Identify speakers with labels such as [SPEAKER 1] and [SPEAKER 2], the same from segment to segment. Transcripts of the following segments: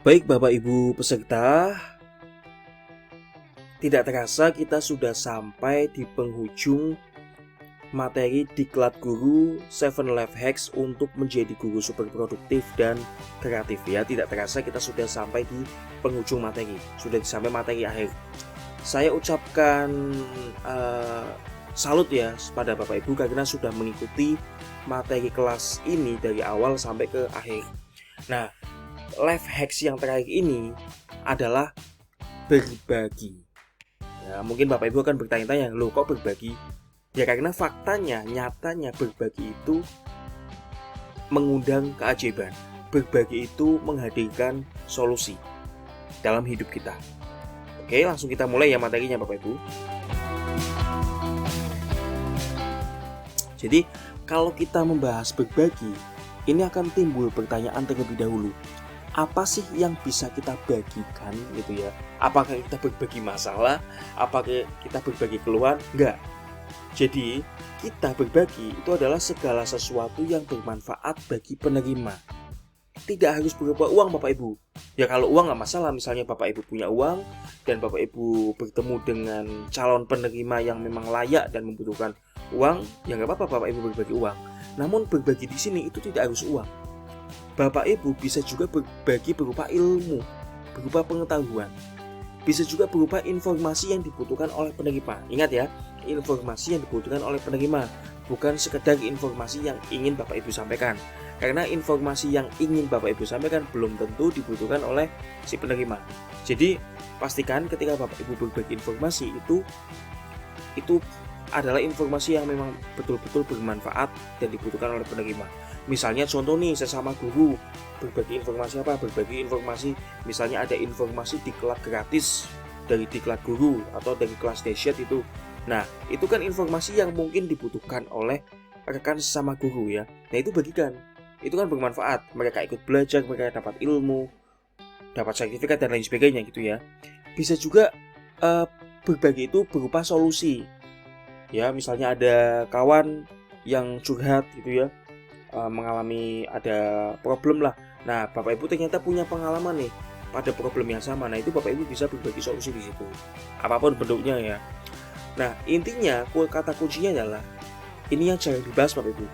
[SPEAKER 1] Baik Bapak Ibu peserta, tidak terasa kita sudah sampai di penghujung materi Diklat Guru 7 Life Hacks untuk menjadi guru super produktif dan kreatif ya. Tidak terasa kita sudah sampai di penghujung materi, sudah sampai materi akhir. Saya ucapkan salut ya pada Bapak Ibu karena sudah mengikuti materi kelas ini dari awal sampai ke akhir. Nah, life hacks yang terakhir ini adalah berbagi. Ya, mungkin Bapak Ibu akan bertanya-tanya, loh kok berbagi? Ya karena faktanya, nyatanya berbagi itu mengundang keajaiban. Berbagi itu menghadirkan solusi dalam hidup kita. Oke, langsung kita mulai ya materinya Bapak Ibu. Jadi, kalau kita membahas berbagi, ini akan timbul pertanyaan terlebih dahulu. Apa sih yang bisa kita bagikan gitu ya? Apakah kita berbagi masalah? Apakah kita berbagi keluhan? Enggak. Jadi kita berbagi itu adalah segala sesuatu yang bermanfaat bagi penerima. Tidak harus berupa uang Bapak Ibu. Ya kalau uang nggak masalah, misalnya Bapak Ibu punya uang dan Bapak Ibu bertemu dengan calon penerima yang memang layak dan membutuhkan uang, ya nggak apa-apa Bapak Ibu berbagi uang. Namun berbagi di sini itu tidak harus uang. Bapak Ibu bisa juga berbagi berupa ilmu, berupa pengetahuan. Bisa juga berupa informasi yang dibutuhkan oleh penerima. Ingat ya, informasi yang dibutuhkan oleh penerima, bukan sekedar informasi yang ingin Bapak Ibu sampaikan. Karena informasi yang ingin Bapak Ibu sampaikan belum tentu dibutuhkan oleh si penerima. Jadi, pastikan ketika Bapak Ibu berbagi informasi itu adalah informasi yang memang betul-betul bermanfaat dan dibutuhkan oleh penerima. Misalnya contoh nih, sesama guru berbagi informasi apa? Berbagi informasi, misalnya ada informasi diklat gratis dari Diklat Guru atau dari kelas dahsyat itu. Nah, itu kan informasi yang mungkin dibutuhkan oleh rekan sesama guru ya. Nah, itu bagikan. Itu kan bermanfaat. Mereka ikut belajar, mereka dapat ilmu, dapat sertifikat dan lain sebagainya gitu ya. Bisa juga berbagi itu berupa solusi. Ya, misalnya ada kawan yang curhat gitu ya, mengalami ada problem lah. Nah, Bapak Ibu ternyata punya pengalaman nih pada problem yang sama. Nah, itu Bapak Ibu bisa berbagi solusi di situ. Apapun bentuknya ya. Nah, intinya kata kuncinya adalah ini yang jangan dibahas Bapak Ibu.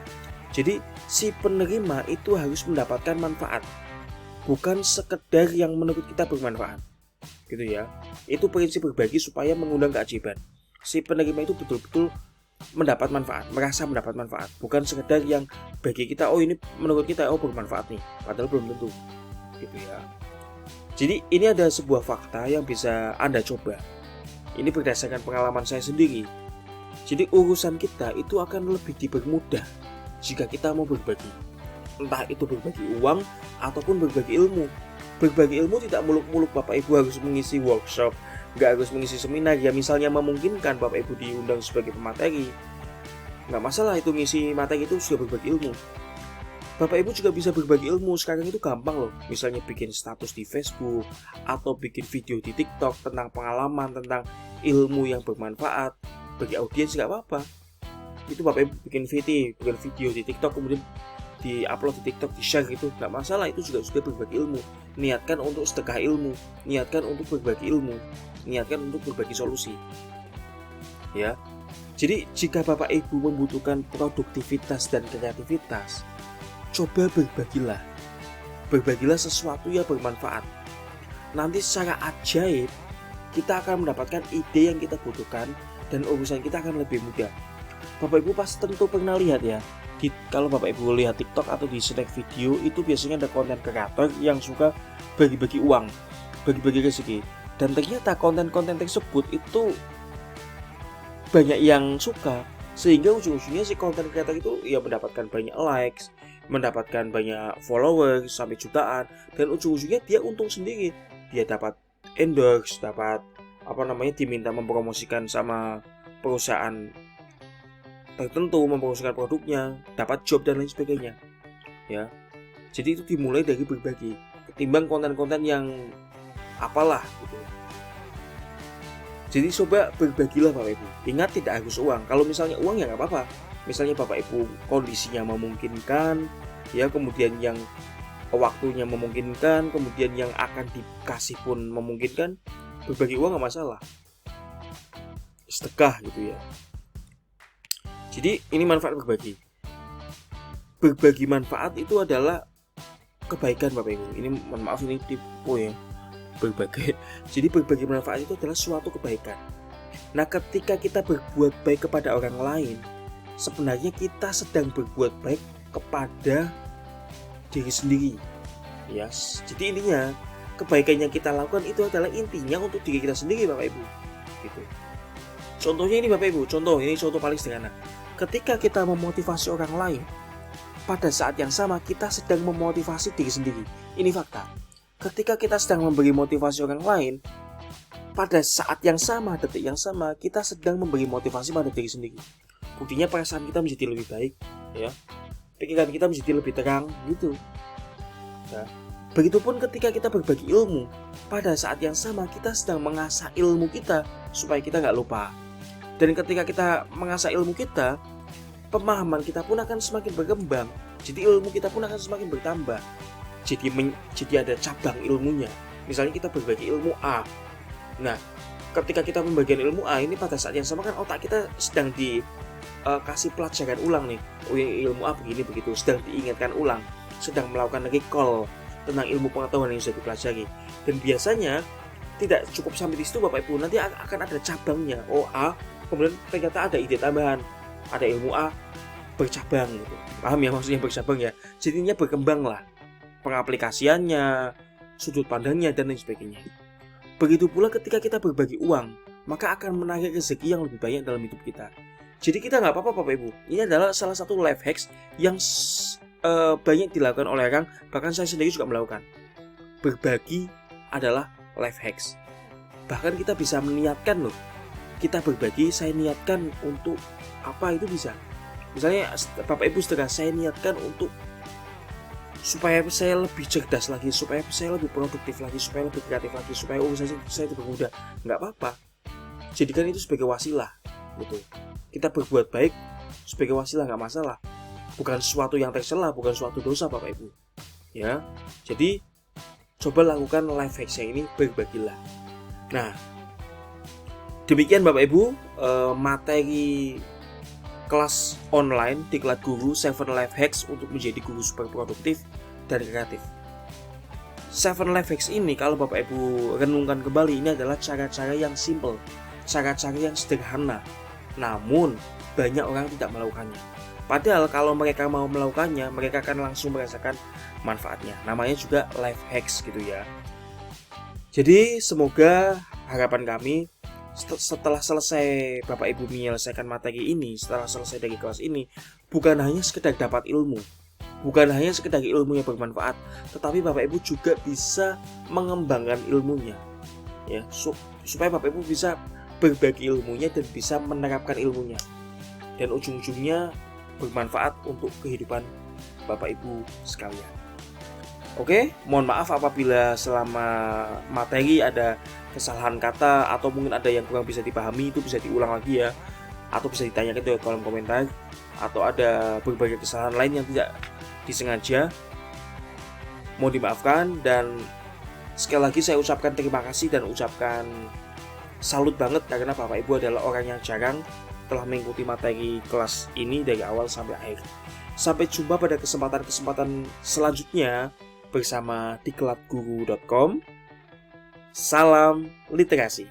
[SPEAKER 1] Jadi, si penerima itu harus mendapatkan manfaat, bukan sekedar yang menurut kita bermanfaat. Gitu ya. Itu prinsip berbagi supaya mengundang keajaiban. Si penerima itu betul-betul mendapat manfaat, merasa mendapat manfaat, bukan sekedar yang bagi kita, oh ini menurut kita oh bermanfaat nih, padahal belum tentu gitu ya. Jadi ini ada sebuah fakta yang bisa Anda coba. Ini berdasarkan pengalaman saya sendiri. Jadi urusan kita itu akan lebih dipermudah jika kita mau berbagi, entah itu berbagi uang ataupun berbagi ilmu. Berbagi ilmu tidak muluk-muluk Bapak Ibu harus mengisi workshop, nggak harus mengisi seminar. Ya misalnya memungkinkan Bapak Ibu diundang sebagai pemateri, nggak masalah itu ngisi materi itu sudah berbagi ilmu. Bapak Ibu juga bisa berbagi ilmu, sekarang itu gampang loh. Misalnya bikin status di Facebook atau bikin video di TikTok tentang pengalaman, tentang ilmu yang bermanfaat bagi audiens, nggak apa-apa. Itu Bapak Ibu bikin video di TikTok kemudian di-upload di TikTok, di-share gitu, nggak masalah, itu juga sudah berbagi ilmu. Niatkan untuk sedekah ilmu, niatkan untuk berbagi ilmu, niatkan untuk berbagi solusi. Ya. Jadi jika Bapak Ibu membutuhkan produktivitas dan kreativitas, coba berbagilah. Berbagilah sesuatu yang bermanfaat. Nanti secara ajaib kita akan mendapatkan ide yang kita butuhkan dan urusan kita akan lebih mudah. Bapak Ibu pasti tentu pernah lihat ya. Kalau Bapak Ibu lihat TikTok atau di snack video itu biasanya ada konten kreator yang suka bagi-bagi uang, bagi-bagi rezeki. Dan ternyata konten-konten tersebut itu banyak yang suka, sehingga ujung-ujungnya si konten kreator itu ya mendapatkan banyak likes, mendapatkan banyak followers sampai jutaan, dan ujung-ujungnya dia untung sendiri. Dia dapat endorse, dapat diminta mempromosikan sama perusahaan tertentu, mempromosikan produknya, dapat job dan lain sebagainya. Ya. Jadi itu dimulai dari berbagi, ketimbang konten-konten yang apalah gitu. Jadi coba berbagilah Bapak Ibu. Ingat tidak harus uang. Kalau misalnya uang ya nggak apa-apa. Misalnya Bapak Ibu kondisinya memungkinkan, ya kemudian yang waktunya memungkinkan, kemudian yang akan dikasih pun memungkinkan, berbagi uang nggak masalah, sedekah gitu ya. Jadi ini manfaat berbagi. Berbagi manfaat itu adalah kebaikan Bapak Ibu. Ini mohon maaf ini tipe ya, berbagai. Jadi berbagi manfaat itu adalah suatu kebaikan. Nah, ketika kita berbuat baik kepada orang lain, sebenarnya kita sedang berbuat baik kepada diri sendiri. Ya, jadi intinya kebaikan yang kita lakukan itu adalah intinya untuk diri kita sendiri Bapak Ibu. Gitu. Contohnya ini Bapak Ibu, ini contoh paling sederhana. Ketika kita memotivasi orang lain, pada saat yang sama kita sedang memotivasi diri sendiri. Ini fakta. Ketika kita sedang memberi motivasi orang lain, pada saat yang sama, detik yang sama, kita sedang memberi motivasi pada diri sendiri. Buktinya perasaan kita menjadi lebih baik, ya. Pikiran kita menjadi lebih terang, gitu. Nah, begitupun ketika kita berbagi ilmu, pada saat yang sama kita sedang mengasah ilmu kita supaya kita nggak lupa. Dan ketika kita mengasah ilmu kita, pemahaman kita pun akan semakin berkembang. Jadi ilmu kita pun akan semakin bertambah. Jadi ada cabang ilmunya. Misalnya kita berbagi ilmu A. Nah, ketika kita membagikan ilmu A ini pada saat yang sama kan otak kita sedang dikasih pelajaran ulang nih. Oh, ilmu A begini begitu, sedang diingatkan ulang, sedang melakukan recall tentang ilmu pengetahuan yang sudah dipelajari. Dan biasanya tidak cukup sampai di situ Bapak Ibu, nanti akan ada cabangnya. Oh, A, kemudian ternyata ada ide tambahan. Ada ilmu A bercabang gitu. Paham ya maksudnya bercabang ya? Jadinya berkembang lah pengaplikasiannya, sudut pandangnya dan lain sebagainya. Begitu pula ketika kita berbagi uang, maka akan menarik rezeki yang lebih banyak dalam hidup kita. Jadi kita nggak apa-apa Bapak Ibu. Ini adalah salah satu life hacks yang banyak dilakukan oleh orang, bahkan saya sendiri juga melakukan. Berbagi adalah life hacks. Bahkan kita bisa meniatkan loh. Kita berbagi, saya niatkan untuk apa itu bisa. Misalnya Bapak Ibu saudara, saya niatkan untuk supaya saya lebih cerdas lagi, supaya saya lebih produktif lagi, supaya lebih kreatif lagi, supaya urusan saya dipermudah. Nggak apa-apa. Jadikan itu sebagai wasilah, gitu. Kita berbuat baik sebagai wasilah, nggak masalah. Bukan sesuatu yang tercela, bukan suatu dosa Bapak Ibu. Ya, jadi coba lakukan life hacks yang ini, berbagilah. Nah, demikian Bapak Ibu materi kelas online Diklat Guru 7 Life Hacks untuk menjadi guru super produktif dan kreatif. 7 Life Hacks ini kalau Bapak Ibu renungkan kembali, ini adalah cara-cara yang simple, cara-cara yang sederhana, namun banyak orang tidak melakukannya. Padahal kalau mereka mau melakukannya, mereka akan langsung merasakan manfaatnya. Namanya juga life hacks gitu ya. Jadi semoga harapan kami setelah selesai Bapak Ibu menyelesaikan materi ini, setelah selesai dari kelas ini, bukan hanya sekedar dapat ilmu, bukan hanya sekedar ilmu yang bermanfaat, tetapi Bapak Ibu juga bisa mengembangkan ilmunya, ya, supaya Bapak Ibu bisa berbagi ilmunya dan bisa menerapkan ilmunya, dan ujung-ujungnya bermanfaat untuk kehidupan Bapak Ibu sekalian. Oke, mohon maaf apabila selama materi ada kesalahan kata atau mungkin ada yang kurang bisa dipahami, itu bisa diulang lagi ya, atau bisa ditanyakan di kolom komentar, atau ada berbagai kesalahan lain yang tidak disengaja, mohon dimaafkan. Dan sekali lagi saya ucapkan terima kasih dan ucapkan salut banget karena Bapak Ibu adalah orang yang jarang telah mengikuti materi kelas ini dari awal sampai akhir. Sampai jumpa pada kesempatan-kesempatan selanjutnya bersama diklatguru.com. Salam literasi.